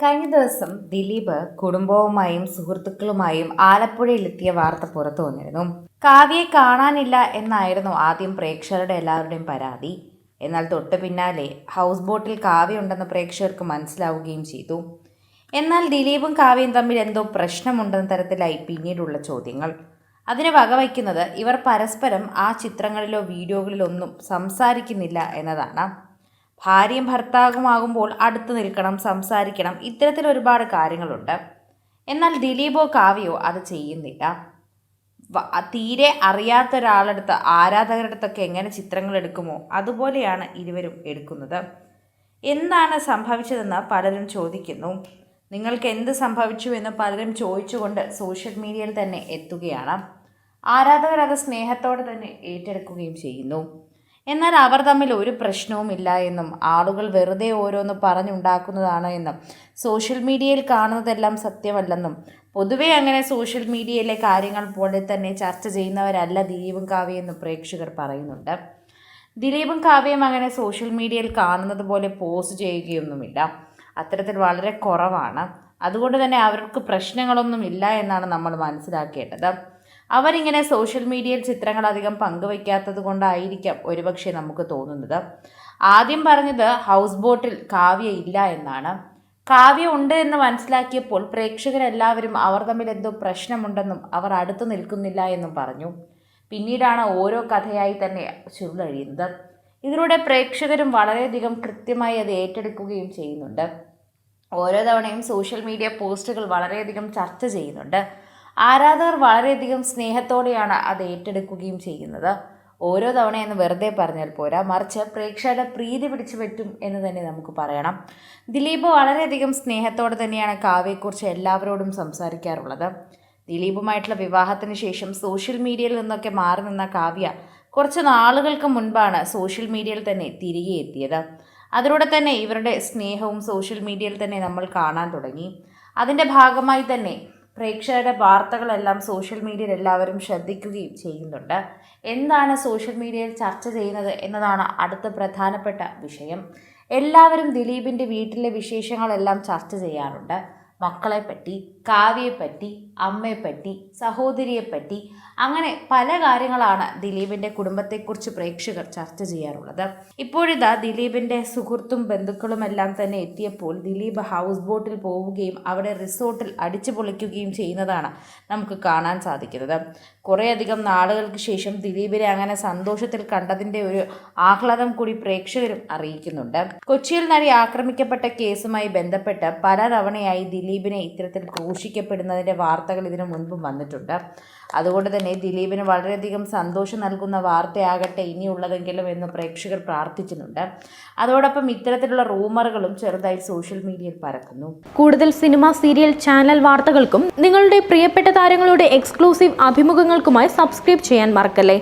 കഴിഞ്ഞ ദിവസം ദിലീപ് കുടുംബവുമായും സുഹൃത്തുക്കളുമായും ആലപ്പുഴയിലെത്തിയ വാർത്ത പുറത്തു വന്നിരുന്നു. കാവ്യയെ കാണാനില്ല എന്നായിരുന്നു ആദ്യം പ്രേക്ഷകരുടെ എല്ലാവരുടെയും പരാതി. എന്നാൽ തൊട്ടു പിന്നാലെ ഹൗസ് ബോട്ടിൽ കാവ്യ ഉണ്ടെന്ന് പ്രേക്ഷകർക്ക് മനസ്സിലാവുകയും ചെയ്തു. എന്നാൽ ദിലീപും കാവ്യയും തമ്മിൽ എന്തോ പ്രശ്നമുണ്ടെന്ന തരത്തിലായി പിന്നീടുള്ള ചോദ്യങ്ങൾ. അതിന് വകവയ്ക്കുന്നത് ഇവർ പരസ്പരം ആ ചിത്രങ്ങളിലോ വീഡിയോകളിലോ ഒന്നും സംസാരിക്കുന്നില്ല എന്നതാണ്. ഭാര്യയും ഭർത്താവുമാകുമ്പോൾ അടുത്ത് നിൽക്കണം, സംസാരിക്കണം, ഇത്തരത്തിൽ ഒരുപാട് കാര്യങ്ങളുണ്ട്. എന്നാൽ ദിലീപോ കാവ്യയോ അത് ചെയ്യുന്നില്ല. തീരെ അറിയാത്ത ഒരാളടുത്ത്, ആരാധകരുടെ അടുത്തൊക്കെ എങ്ങനെ ചിത്രങ്ങൾ എടുക്കുമോ അതുപോലെയാണ് ഇരുവരും എടുക്കുന്നത്. എന്താണ് സംഭവിച്ചതെന്ന് പലരും ചോദിക്കുന്നു. നിങ്ങൾക്ക് എന്ത് സംഭവിച്ചു എന്ന് പലരും ചോദിച്ചുകൊണ്ട് സോഷ്യൽ മീഡിയയിൽ തന്നെ എത്തുകയാണ്. ആരാധകർ അത് സ്നേഹത്തോടെ തന്നെ ഏറ്റെടുക്കുകയും ചെയ്യുന്നു. എന്നാൽ അവർ തമ്മിൽ ഒരു പ്രശ്നവുമില്ല എന്നും ആളുകൾ വെറുതെ ഓരോന്ന് പറഞ്ഞുണ്ടാക്കുന്നതാണ് എന്നും സോഷ്യൽ മീഡിയയിൽ കാണുന്നതെല്ലാം സത്യമല്ലെന്നും പൊതുവെ അങ്ങനെ സോഷ്യൽ മീഡിയയിലെ കാര്യങ്ങൾ പോലെ തന്നെ ചർച്ച ചെയ്യുന്നവരല്ല ദിലീപും കാവ്യയെന്നും പ്രേക്ഷകർ പറയുന്നുണ്ട്. ദിലീപും കാവ്യയും അങ്ങനെ സോഷ്യൽ മീഡിയയിൽ കാണുന്നത് പോലെ പോസ്റ്റ് ചെയ്യുകയൊന്നുമില്ല. അത്തരത്തിൽ വളരെ കുറവാണ്. അതുകൊണ്ട് തന്നെ അവർക്ക് പ്രശ്നങ്ങളൊന്നും ഇല്ല എന്നാണ് നമ്മൾ മനസ്സിലാക്കേണ്ടത്. അവരിങ്ങനെ സോഷ്യൽ മീഡിയയിൽ ചിത്രങ്ങൾ അധികം പങ്കുവയ്ക്കാത്തത് കൊണ്ടായിരിക്കാം ഒരുപക്ഷെ നമുക്ക് തോന്നുന്നത്. ആദ്യം പറഞ്ഞത് ഹൗസ് ബോട്ടിൽ കാവ്യ ഇല്ല എന്നാണ്. കാവ്യ ഉണ്ട് എന്ന് മനസ്സിലാക്കിയപ്പോൾ പ്രേക്ഷകരെല്ലാവരും അവർ തമ്മിൽ എന്തോ പ്രശ്നമുണ്ടെന്നും അവർ അടുത്തു നിൽക്കുന്നില്ല എന്നും പറഞ്ഞു. പിന്നീടാണ് ഓരോ കഥയായി തന്നെ ചുരുളഴിയുന്നത്. ഇതിലൂടെ പ്രേക്ഷകരും വളരെയധികം കൃത്യമായി അത് ഏറ്റെടുക്കുകയും ചെയ്യുന്നുണ്ട്. ഓരോ തവണയും സോഷ്യൽ മീഡിയ പോസ്റ്റുകൾ വളരെയധികം ചർച്ച ചെയ്യുന്നുണ്ട്. ആരാധകർ വളരെയധികം സ്നേഹത്തോടെയാണ് അത് ഏറ്റെടുക്കുകയും ചെയ്യുന്നത്. ഓരോ തവണയെന്ന് വെറുതെ പറഞ്ഞാൽ പോരാ, മറിച്ച് പ്രേക്ഷകരുടെ പ്രീതി പിടിച്ചു പറ്റും എന്ന് തന്നെ നമുക്ക് പറയണം. ദിലീപ് വളരെയധികം സ്നേഹത്തോടെ തന്നെയാണ് കാവ്യയെക്കുറിച്ച് എല്ലാവരോടും സംസാരിക്കാറുള്ളത്. ദിലീപുമായിട്ടുള്ള വിവാഹത്തിന് ശേഷം സോഷ്യൽ മീഡിയയിൽ നിന്നൊക്കെ മാറി നിന്ന കാവ്യ കുറച്ച് നാളുകൾക്ക് മുൻപാണ് സോഷ്യൽ മീഡിയയിൽ തന്നെ തിരികെ എത്തിയത്. അതിലൂടെ തന്നെ ഇവരുടെ സ്നേഹവും സോഷ്യൽ മീഡിയയിൽ തന്നെ നമ്മൾ കാണാൻ തുടങ്ങി. അതിൻ്റെ ഭാഗമായി തന്നെ പ്രേക്ഷകരുടെ വാർത്തകളെല്ലാം സോഷ്യൽ മീഡിയയിൽ എല്ലാവരും ശ്രദ്ധിക്കുകയും ചെയ്യുന്നുണ്ട്. എന്താണ് സോഷ്യൽ മീഡിയയിൽ ചർച്ച ചെയ്യുന്നത് എന്നതാണ് അടുത്ത പ്രധാനപ്പെട്ട വിഷയം. എല്ലാവരും ദിലീപിൻ്റെ വീട്ടിലെ വിശേഷങ്ങളെല്ലാം ചർച്ച ചെയ്യാറുണ്ട്. മക്കളെപ്പറ്റി, കാവ്യയെപ്പറ്റി, അമ്മയെപ്പറ്റി, സഹോദരിയെപ്പറ്റി, അങ്ങനെ പല കാര്യങ്ങളാണ് ദിലീപിൻ്റെ കുടുംബത്തെക്കുറിച്ച് പ്രേക്ഷകർ ചർച്ച ചെയ്യാറുള്ളത്. ഇപ്പോഴിതാ ദിലീപിൻ്റെ സുഹൃത്തും ബന്ധുക്കളുമെല്ലാം തന്നെ എത്തിയപ്പോൾ ദിലീപ് ഹൗസ് ബോട്ടിൽ പോവുകയും അവിടെ റിസോർട്ടിൽ അടിച്ചു പൊളിക്കുകയും ചെയ്യുന്നതാണ് നമുക്ക് കാണാൻ സാധിക്കുന്നത്. കുറേയധികം നാളുകൾക്ക് ശേഷം ദിലീപിനെ അങ്ങനെ സന്തോഷത്തിൽ കണ്ടതിൻ്റെ ഒരു ആഹ്ലാദം കൂടി പ്രേക്ഷകരും അറിയിക്കുന്നുണ്ട്. കൊച്ചിയിൽ നടി ആക്രമിക്കപ്പെട്ട കേസുമായി ബന്ധപ്പെട്ട് പലതവണയായി ദിലീപിനെ ഇത്തരത്തിൽ ക്രൂശിക്കപ്പെടുന്നതിൻ്റെ വാർത്തകൾ ഇതിനു മുൻപും വന്നിട്ടുണ്ട്. അതുകൊണ്ട് തന്നെ ദിലീപിന് വളരെയധികം സന്തോഷം നൽകുന്ന വാർത്തയാകട്ടെ ഇനിയുള്ളതെങ്കിലും എന്ന് പ്രേക്ഷകർ പ്രാർത്ഥിക്കുന്നുണ്ട്. അതോടൊപ്പം ഇത്തരത്തിലുള്ള റൂമറുകളും ചെറുതായി സോഷ്യൽ മീഡിയയിൽ പരക്കുന്നു. കൂടുതൽ സിനിമ, സീരിയൽ, ചാനൽ വാർത്തകൾക്കും നിങ്ങളുടെ പ്രിയപ്പെട്ട താരങ്ങളുടെ എക്സ്ക്ലൂസീവ് അഭിമുഖങ്ങൾക്കുമായി സബ്സ്ക്രൈബ് ചെയ്യാൻ മറക്കല്ലേ.